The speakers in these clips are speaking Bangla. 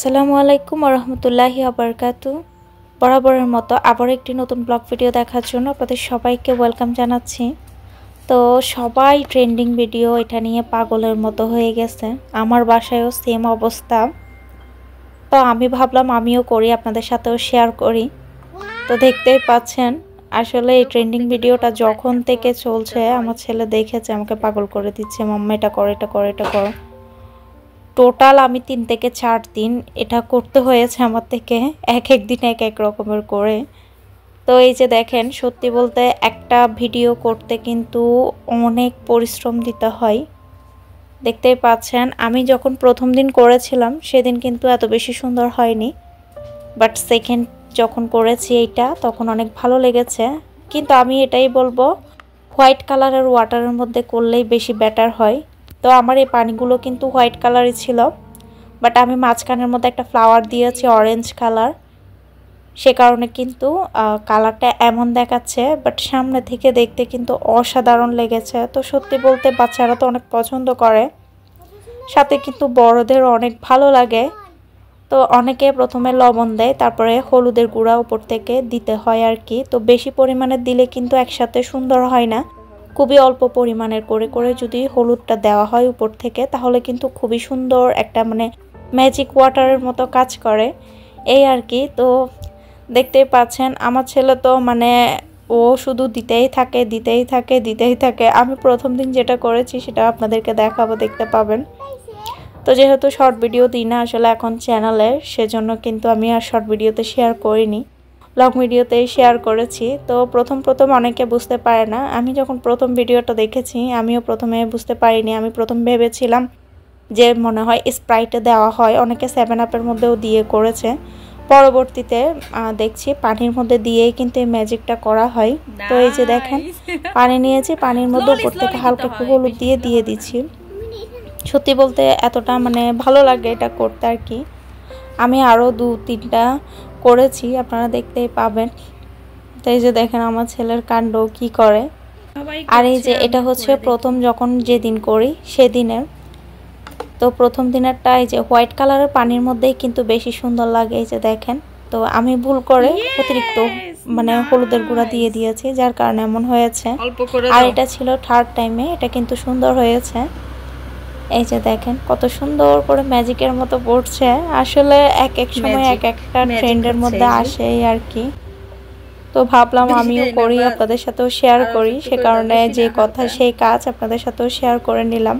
আসসালামু আলাইকুম ওয়া রাহমাতুল্লাহি ওয়া বারাকাতুহু। বরাবরের মতো আবার একটি নতুন ব্লগ ভিডিও দেখার জন্য আপনাদের সবাইকে ওয়েলকাম জানাচ্ছি। তো সবাই ট্রেন্ডিং ভিডিও এটা নিয়ে পাগলের মতো হয়ে গেছে। আমার বাসায়ও সেম অবস্থা। তো আমি ভাবলাম আমিও করি, আপনাদের সাথেও শেয়ার করি। তো দেখতেই পাচ্ছেন আসলে এই ট্রেন্ডিং ভিডিওটা যখন থেকে চলছে আমার ছেলে দেখেছে আমাকে পাগল করে দিচ্ছে, মাম্মা এটা করো, এটা করো, এটা করো। টোটাল আমি 3 থেকে 4 দিন এটা করতে হয়েছে আমার থেকে, এক এক দিন এক এক রকমের করে। তো এই যে দেখেন, সত্যি বলতে একটা ভিডিও করতে কিন্তু অনেক পরিশ্রম দিতে হয়। দেখতেই পাচ্ছেন আমি যখন প্রথম দিন করেছিলাম সেদিন কিন্তু এত বেশি সুন্দর হয়নি, বাট সেকেন্ড যখন করেছি এইটা তখন অনেক ভালো লেগেছে। কিন্তু আমি এটাই বলবো হোয়াইট কালারের ওয়াটারের মধ্যে করলেই বেশি বেটার হয়। তো আমার এই পানিগুলো কিন্তু হোয়াইট কালারই ছিল, বাট আমি মাঝখানের মধ্যে একটা ফ্লাওয়ার দিয়েছি অরেঞ্জ কালার, সে কারণে কিন্তু কালারটা এমন দেখাচ্ছে, বাট সামনে থেকে দেখতে কিন্তু অসাধারণ লেগেছে। তো সত্যি বলতে বাচ্চারা তো অনেক পছন্দ করে, সাথে কিন্তু বড়দেরও অনেক ভালো লাগে। তো অনেকে প্রথমে লবণ দেয়, তারপরে হলুদের গুঁড়া উপর থেকে দিতে হয় আর কি। তো বেশি পরিমাণে দিলে কিন্তু একসাথে সুন্দর হয় না, খুবই অল্প পরিমাণের করে করে যদি হলুদটা দেওয়া হয় উপর থেকে তাহলে কিন্তু খুবই সুন্দর একটা মানে ম্যাজিক ওয়াটারের মতো কাজ করে এই আর কি। তো দেখতেই পাচ্ছেন আমার ছেলে তো মানে ও শুধু দিতেই থাকে দিতেই থাকে দিতেই থাকে। আমি প্রথম দিন যেটা করেছি সেটা আপনাদেরকে দেখাবো, দেখতে পাবেন। তো যেহেতু শর্ট ভিডিও দিই না আসলে এখন চ্যানেলে, সেজন্য কিন্তু আমি আর শর্ট ভিডিওতে শেয়ার করিনি, লং ভিডিওতেই শেয়ার করেছি। তো প্রথম অনেকে বুঝতে পারে না। আমি যখন প্রথম ভিডিওটা দেখেছি আমিও প্রথমে বুঝতে পারিনি। আমি প্রথম ভেবেছিলাম যে মনে হয় স্প্রাইটে দেওয়া হয়, অনেকে 7 আপের মধ্যেও দিয়ে করেছে। পরবর্তীতে দেখছি পানির মধ্যে দিয়েই কিন্তু এই ম্যাজিকটা করা হয়। তো এই যে দেখেন পানি নিয়েছি, পানির মধ্যে উপর থেকে হালকা একটু হলুদ দিয়ে দিচ্ছি। সত্যি বলতে এতটা মানে ভালো লাগে এটা করতে আর কি। আমি আরও 2-3টা করেছি, আপনারা দেখতেই পাবেন। তো এই যে দেখেন আমার ছেলের কাণ্ড কি করে। আর এই যে এটা হচ্ছে প্রথম যখন যেদিন করি সেদিনের। তো প্রথম দিনেরটা এই যে হোয়াইট কালারের পানির মধ্যেই কিন্তু বেশি সুন্দর লাগে, এই যে দেখেন। তো আমি ভুল করে অতিরিক্ত মানে হলুদের গুঁড়া দিয়ে দিয়েছি, যার কারণে এমন হয়েছে। আর এটা ছিল থার্ড টাইমে, এটা কিন্তু সুন্দর হয়েছে। এই যে দেখেন কত সুন্দর করে ম্যাজিকের মতো পড়ছে। আসলে এক এক সময় এক একটা ট্রেন্ডের মধ্যে আসে আর কি। তো ভাবলাম আমিও করি, আপনাদের সাথেও শেয়ার করি, সে কারণে যে কথা সেই কাজ আপনাদের সাথেও শেয়ার করে নিলাম।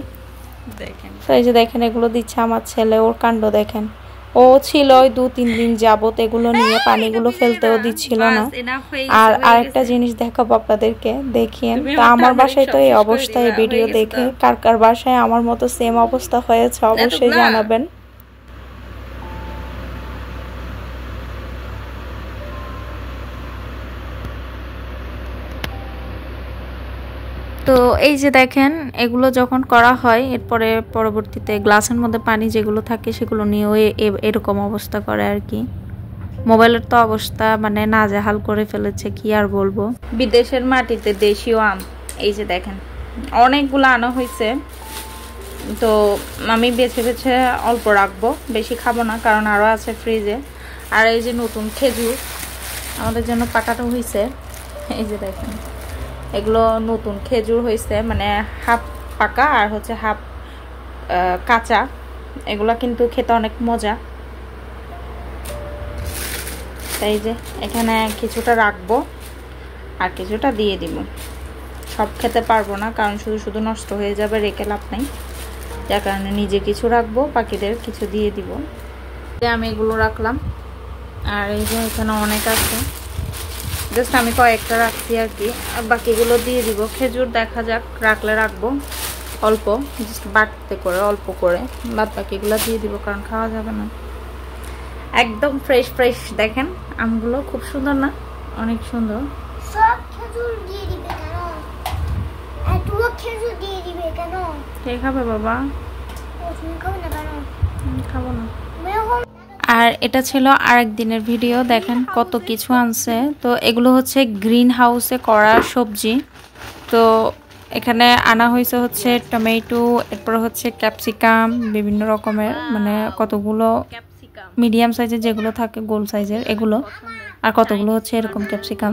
তো এই যে দেখেন এগুলো দিচ্ছে আমার ছেলে, ওর কাণ্ড দেখেন। ও ছিল ওই 2-3 দিন যাবত এগুলো নিয়ে পানিগুলো ফেলতেও দিচ্ছিল না। আর আরেকটা জিনিস দেখাবো আপনাদেরকে, দেখিয়েন। তো আমার বাসায় তো এই অবস্থায় ভিডিও দেখে কার কার বাসায় আমার মতো সেম অবস্থা হয়েছে অবশ্যই জানাবেন। তো এই যে দেখেন এগুলো যখন করা হয় এরপরে পরবর্তীতে গ্লাসের মধ্যে পানি যেগুলো থাকে সেগুলো নিয়ে ওই এরকম অবস্থা করে আর কি। মোবাইলের তো অবস্থা মানে নাজেহাল করে ফেলেছে, কি আর বলবো। বিদেশের মাটিতে দেশীয় আম, এই যে দেখেন অনেকগুলো আনা হয়েছে। তো আমি বেছে বেছে অল্প রাখবো, বেশি খাবো না, কারণ আরও আছে ফ্রিজে। আর এই যে নতুন খেজুর আমাদের জন্য পাকানো হয়েছে, এই যে দেখেন এগুলো নতুন খেজুর হয়েছে, মানে হাফ পাকা আর হচ্ছে হাফ কাঁচা। এগুলো কিন্তু খেতে অনেক মজা। তাই যে এখানে কিছুটা রাখবো আর কিছুটা দিয়ে দিব। সব খেতে পারবো না, কারণ শুধু শুধু নষ্ট হয়ে যাবে, রেখে লাভ নেই। যার কারণে নিজে কিছু রাখবো, বাকিদের কিছু দিয়ে দিব। আমি এগুলো রাখলাম। আর এই যে এখানে অনেক আছে, জাস্ট আমি কয়েকটা রাখছি আর কি, আর বাকিগুলো দিয়ে দিব। খেজুর দেখা যাক, রাখলে রাখবো অল্প, জাস্ট বাড়তে করে অল্প করে, বাদ বাকিগুলো দিয়ে দিব, কারণ খাওয়া যাবে না। একদম ফ্রেশ ফ্রেশ দেখেন আমগুলো, খুব সুন্দর না? অনেক সুন্দর। সব খেজুর দিয়ে দিবে কেন? এত খেজুর দিয়ে দিবে কেন? কে খাবে বাবা? তুমি খাবে না কেন? খাবো না। আর এটা ছিল আরেক দিনের ভিডিও, দেখেন কত কিছু আনছে। তো এগুলো হচ্ছে গ্রিন হাউসে করা সবজি। তো এখানে আনা হয়েছে হচ্ছে টমেটো, এরপর হচ্ছে ক্যাপসিকাম, বিভিন্ন রকমের মানে কতগুলো মিডিয়াম সাইজের যেগুলো থাকে গোল সাইজের এগুলো, আর কতগুলো হচ্ছে এরকম ক্যাপসিকাম।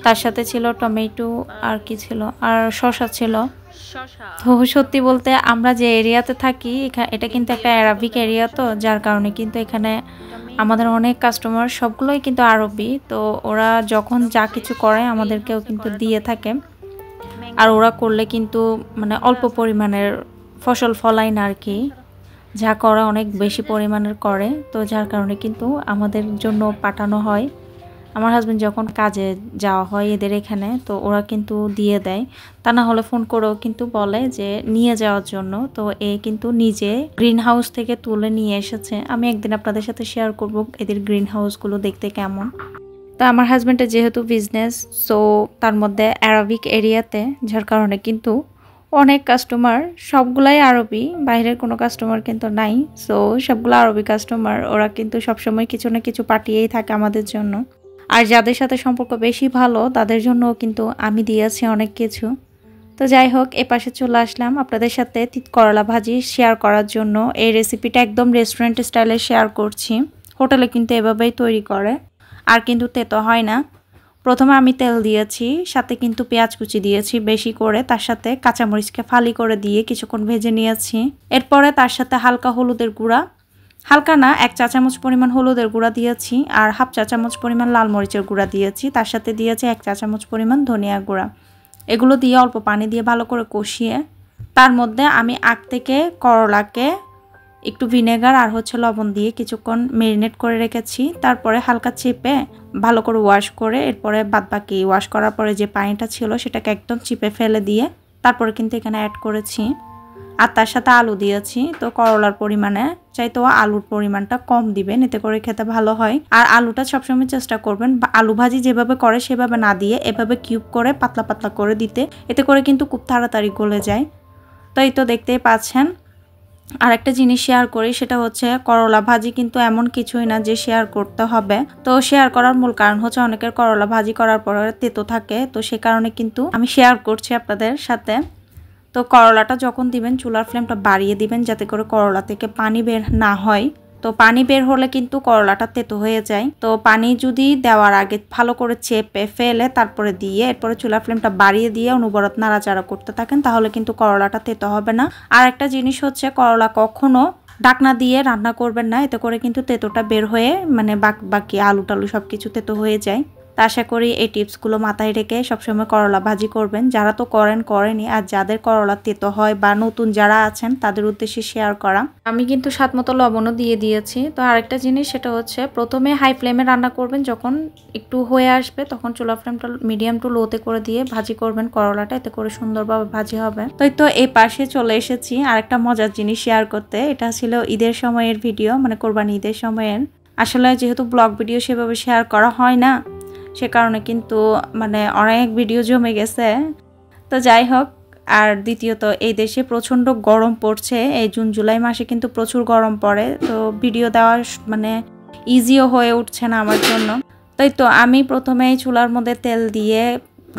তার সাথে ছিল টমেটো, আর কি ছিল, আর শসা ছিল। তো সত্যি বলতে আমরা যে এরিয়াতে থাকি এটা কিন্তু একটা অ্যারাবিক এরিয়া, তো যার কারণে কিন্তু এখানে আমাদের অনেক কাস্টমার সবগুলোই কিন্তু আরবি। তো ওরা যখন যা কিছু করে আমাদেরকেও কিন্তু দিয়ে থাকে, আর ওরা করলে কিন্তু মানে অল্প পরিমাণের ফসল ফলায় না আর কি, যা করে অনেক বেশি পরিমাণের করে। তো যার কারণে কিন্তু আমাদের জন্য পাঠানো হয়। আমার হাজবেন্ড যখন কাজে যাওয়া হয় এদের এখানে, তো ওরা কিন্তু দিয়ে দেয়, তা না হলে ফোন করেও কিন্তু বলে যে নিয়ে যাওয়ার জন্য। তো এ কিন্তু নিজে গ্রিন হাউস থেকে তুলে নিয়ে এসেছে। আমি একদিন আপনাদের সাথে শেয়ার করব এদের গ্রিন হাউসগুলো দেখতে কেমন। তো আমার হাজবেন্ডের যেহেতু বিজনেস, সো তার মধ্যে অ্যারাবিক এরিয়াতে, যার কারণে কিন্তু অনেক কাস্টমার, সবগুলাই আরবি, বাইরের কোনো কাস্টমার কিন্তু নাই। সো সবগুলো আরবি কাস্টমার, ওরা কিন্তু সবসময় কিছু না কিছু পাঠিয়েই থাকে আমাদের জন্য। আর যাদের সাথে সম্পর্ক বেশি ভালো তাদের জন্য কিন্তু আমি দিয়েছি অনেক কিছু। তো যাই হোক, এপাশে চলে আসলাম আপনাদের সাথে তিত করলা ভাজি শেয়ার করার জন্য। এই রেসিপিটা একদম রেস্টুরেন্ট স্টাইলে শেয়ার করছি। হোটেলে কিন্তু এভাবেই তৈরি করে, আর কিন্তু তেতো হয় না। প্রথমে আমি তেল দিয়েছি, সাথে কিন্তু পেঁয়াজ কুচি দিয়েছি বেশি করে, তার সাথে কাঁচামরিচকে ফালি করে দিয়ে কিছুক্ষণ ভেজে নিয়েছি। এরপরে তার সাথে হালকা হলুদের গুঁড়া, হালকা না 1 চা চামচ পরিমাণ হলুদের গুঁড়া দিয়েছি, আর 1/2 চা চামচ পরিমাণ লাল মরিচের গুঁড়া দিয়েছি। তার সাথে দিয়েছি 1 চা চামচ পরিমাণ ধনিয়া গুঁড়া। এগুলো দিয়ে অল্প পানি দিয়ে ভালো করে কষিয়ে তার মধ্যে আমি আগ থেকে করলাকে একটু ভিনেগার আর হচ্ছে লবণ দিয়ে কিছুক্ষণ ম্যারিনেট করে রেখেছি। তারপরে হালকা চেপে ভালো করে ওয়াশ করে, এরপরে বাদবাকি ওয়াশ করার পরে যে পানিটা ছিল সেটাকে একদম চিপে ফেলে দিয়ে তারপরে কিন্তু এখানে অ্যাড করেছি। আর তার সাথে আলু দিয়েছি। তো করলার পরিমাণে চাইতো আলুর পরিমাণটা কম দিবেন, এতে করে খেতে ভালো হয়। আর আলুটা সবসময় চেষ্টা করবেন আলু ভাজি যেভাবে করে সেভাবে না দিয়ে এভাবে কিউব করে পাতলা পাতলা করে দিতে, এতে করে কিন্তু খুব তাড়াতাড়ি গলে যায়। তো এই তো দেখতেই পাচ্ছেন। আর একটা জিনিস শেয়ার করি, সেটা হচ্ছে করলা ভাজি কিন্তু এমন কিছুই না যে শেয়ার করতে হবে। তো শেয়ার করার মূল কারণ হচ্ছে অনেকের করলা ভাজি করার পরে তেতো থাকে, তো সে কারণে কিন্তু আমি শেয়ার করছি আপনাদের সাথে। তো করলাটা যখন দিবেন চুলার ফ্লেমটা বাড়িয়ে দিবেন, যাতে করে করলা থেকে পানি বের না হয়। তো পানি বের হলে কিন্তু করলাটা তেতো হয়ে যায়। তো পানি যদি দেওয়ার আগে ভালো করে চেপে ফেলে তারপরে দিয়ে এরপরে চুলার ফ্লেমটা বাড়িয়ে দিয়ে অনবরত নাড়াচাড়া করতে থাকেন, তাহলে কিন্তু করলাটা তেতো হবে না। আর একটা জিনিস হচ্ছে, করলা কখনো ঢাকনা দিয়ে রান্না করবেন না, এতে করে কিন্তু তেতোটা বের হয়ে মানে বাকি আলু টালু সব কিছু তেতো হয়ে যায়। তা আশা করি এই টিপসগুলো মাথায় রেখে সবসময় করলা ভাজি করবেন। যারা তো করেনি, আর যাদের করলা তেতো হয় বা নতুন যারা আছেন তাদের উদ্দেশ্যে শেয়ার করা। আমি কিন্তু স্বাদ মতো লবণও দিয়ে দিয়েছি। তো আরেকটা জিনিস, সেটা হচ্ছে প্রথমে হাই ফ্লেমে রান্না করবেন, যখন একটু হয়ে আসবে তখন চুলা ফ্লেমটা মিডিয়াম টু লোতে করে দিয়ে ভাজি করবেন করলাটা, এতে করে সুন্দরভাবে ভাজি হবে। তো এই পাশে চলে এসেছি আরেকটা মজার জিনিস শেয়ার করতে। এটা ছিল ঈদের সময়ের ভিডিও, মানে কোরবানি ঈদের সময়ের। আসলে যেহেতু ব্লগ ভিডিও সেভাবে শেয়ার করা হয় না, সে কারণে কিন্তু মানে অনেক ভিডিও জমে গেছে। তো যাই হোক, আর দ্বিতীয়ত এই দেশে প্রচণ্ড গরম পড়ছে। এই জুন জুলাই মাসে কিন্তু প্রচুর গরম পড়ে, তো ভিডিও দেওয়া মানে ইজিও হয়ে উঠছে না আমার জন্য। তো আমি প্রথমেই চুলার মধ্যে তেল দিয়ে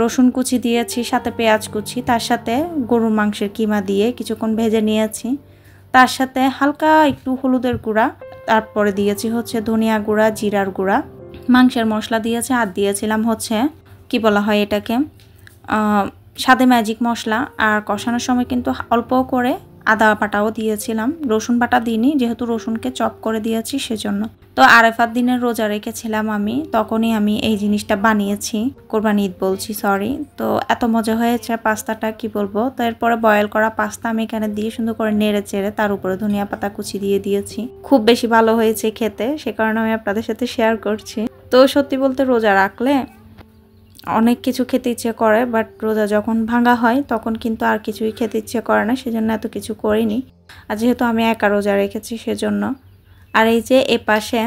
রসুন কুচি দিয়েছি, সাথে পেঁয়াজ কুচি, তার সাথে গরুর মাংসের কিমা দিয়ে কিছুক্ষণ ভেজে নিয়েছি। তার সাথে হালকা একটু হলুদের গুঁড়া, তারপরে দিয়েছি হচ্ছে ধনিয়া গুঁড়া, জিরার গুঁড়া, মাংসের মশলা দিয়েছে, আর দিয়েছিলাম হচ্ছে কি বলা হয় এটাকে সাদে ম্যাজিক মশলা। আর কষানোর সময় কিন্তু অল্প করে আদা বাটাও দিয়েছিলাম, রসুন বাটা দিইনি যেহেতু রসুনকে চপ করে দিয়েছি সেজন্য। তো আরেফার দিনের রোজা রেখেছিলাম আমি, তখনই আমি এই জিনিসটা বানিয়েছি, কোরবানি ঈদ বলছি সরি। তো এত মজা হয়েছে পাস্তাটা, কি বলবো। তো এরপরে বয়েল করা পাস্তা আমি এখানে দিয়ে সুন্দর করে নেড়ে চেড়ে তার উপরে ধনিয়া পাতা কুচি দিয়ে দিয়েছি। খুব বেশি ভালো হয়েছে খেতে, সে কারণে আমি আপনাদের সাথে শেয়ার করছি। তো সত্যি বলতে রোজা রাখলে অনেক কিছু খেতে ইচ্ছে করে, বাট রোজা যখন ভাঙা হয় তখন কিন্তু আর কিছুই খেতে ইচ্ছে করে না, সেজন্য এত কিছু করিনি। আর যেহেতু আমি একা রোজা রেখেছি সেজন্য। আর এই যে এ পাশে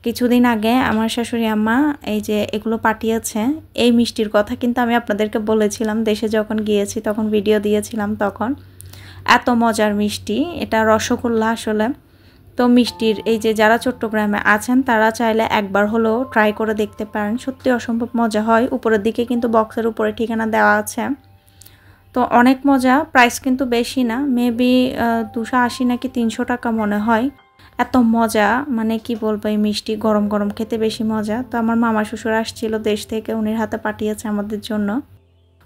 কিছুদিন আগে আমার শাশুড়ি আম্মা এই যে এগুলো পাঠিয়েছে, এই মিষ্টির কথা কিন্তু আমি আপনাদেরকে বলেছিলাম, দেশে যখন গিয়েছি তখন ভিডিও দিয়েছিলাম, তখন এত মজার মিষ্টি। এটা রসগোল্লা আসলে। তো মিষ্টির এই যে যারা চট্টগ্রামে আছেন তারা চাইলে একবার হলেও ট্রাই করে দেখতে পারেন, সত্যি অসম্ভব মজা হয়। উপরের দিকে কিন্তু বক্সের উপরে ঠিকানা দেওয়া আছে। তো অনেক মজা, প্রাইস কিন্তু বেশি না, মেবি 280 নাকি 300 টাকা মনে হয় এত মজা, মানে কি বলবো, এই মিষ্টি গরম গরম খেতে বেশি মজা। তো আমার মামা শ্বশুর আসছিল দেশ থেকে, উনির হাতে পাঠিয়েছে আমাদের জন্য।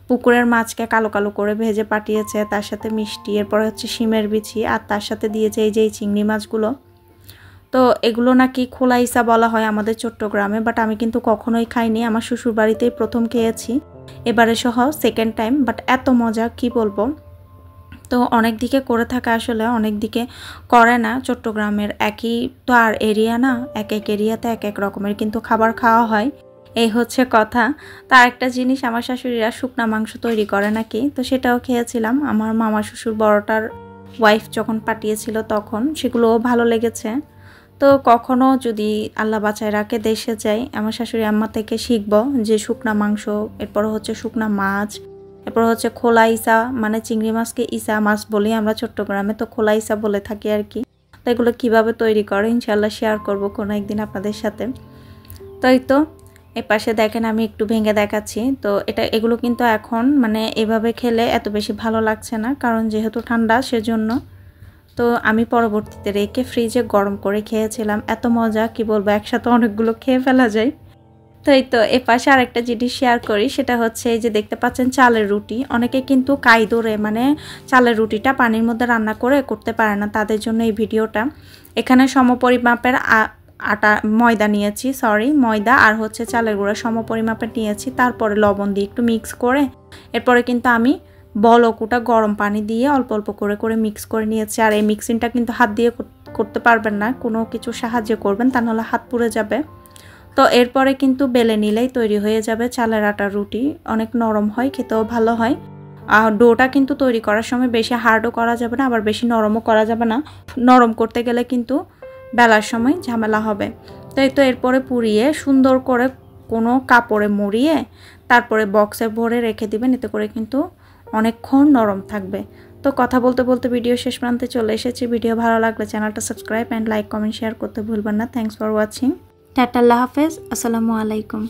পুকুরের মাছকে কালো কালো করে ভেজে পাঠিয়েছে, তার সাথে মিষ্টি, এরপরে হচ্ছে শিমের বিচি, আর তার সাথে দিয়েছে এই যে এই চিংড়ি মাছগুলো। তো এগুলো নাকি খোলা ইসা বলা হয় আমাদের চট্টগ্রামে, বাট আমি কিন্তু কখনোই খাইনি। আমার শ্বশুর বাড়িতেই প্রথম খেয়েছি, এবারে সহ সেকেন্ড টাইম। বাট এত মজা কি বলবো। তো অনেক দিকে করে থাকে, আসলে অনেক দিকে করে না। চট্টগ্রামের একই তো আর এরিয়া না, এক এক এরিয়াতে এক এক রকমের কিন্তু খাবার খাওয়া হয়, এই হচ্ছে কথা। তার একটা জিনিস, আমার শাশুড়িরা শুকনা মাংস তৈরি করে নাকি, তো সেটাও খেয়েছিলাম। আমার মামা শ্বশুর বড়টার ওয়াইফ যখন পাঠিয়েছিল তখন, সেগুলোও ভালো লেগেছে। তো কখনো যদি আল্লাহ বাঁচায় রাখে দেশে যাই, আমার শাশুড়ি আম্মা থেকে শিখবো যে শুকনা মাংস, এরপর হচ্ছে শুকনা মাছ, এরপর হচ্ছে খোলা ইসা, মানে চিংড়ি মাছকে ইসা মাছ বলি আমরা চট্টগ্রামে, তো খোলা ইসা বলে থাকি আর কি। তো এগুলো কীভাবে তৈরি করে ইনশাল্লাহ শেয়ার করব কোনো একদিন আপনাদের সাথে। তো এই তো এই পাশে দেখেন আমি একটু ভেঙে দেখাচ্ছি। তো এগুলো কিন্তু এখন মানে এভাবে খেলে এত বেশি ভালো লাগছে না, কারণ যেহেতু ঠান্ডা সেজন্য। তো আমি পরবর্তীতে রেখে ফ্রিজে গরম করে খেয়েছিলাম, এত মজা কি বলবো, একসাথে অনেকগুলো খেয়ে ফেলা যায়। তো এই তো এ পাশে আরেকটা জিনিস শেয়ার করি, সেটা হচ্ছে এই যে দেখতে পাচ্ছেন চালের রুটি। অনেকে কিন্তু কাইদোরে মানে চালের রুটিটা পানির মধ্যে রান্না করে করতে পারে না, তাদের জন্য এই ভিডিওটা। এখানে সমপরিমাপের ময়দা নিয়েছি, ময়দা আর হচ্ছে চালের গুঁড়া সমপরিমাপের নিয়েছি। তারপরে লবণ দিয়ে একটু মিক্স করে এরপরে কিন্তু আমি বলকুটা গরম পানি দিয়ে অল্প অল্প করে করে মিক্স করে নিয়েছি। আর এই মিক্সিংটা কিন্তু হাত দিয়ে করতে পারবেন না, কোনো কিছু সাহায্য করবেন, তা নাহলে হাত পুড়ে যাবে। তো এরপরে কিন্তু বেলে নিলেই তৈরি হয়ে যাবে চালের আটার রুটি। অনেক নরম হয়, খেতেও ভালো হয়। আর ডোটা কিন্তু তৈরি করার সময় বেশি হার্ডও করা যাবে না, আবার বেশি নরমও করা যাবে না। নরম করতে গেলে কিন্তু বেলার সময় ঝামেলা হবে। তো এই তো এরপরে পুড়িয়ে সুন্দর করে কোনো কাপড়ে মুড়িয়ে তারপরে বক্সে ভরে রেখে দিবেন, এতে করে কিন্তু অনেকক্ষণ নরম থাকবে। তো কথা বলতে বলতে ভিডিও শেষ প্রান্তে চলে এসেছি। ভিডিও ভালো লাগলে চ্যানেলটা subscribe and like comment share করতে ভুলবেন না। Thanks for watching. টাটা, আল্লাহ হাফেজ, আসসালামু আলাইকুম।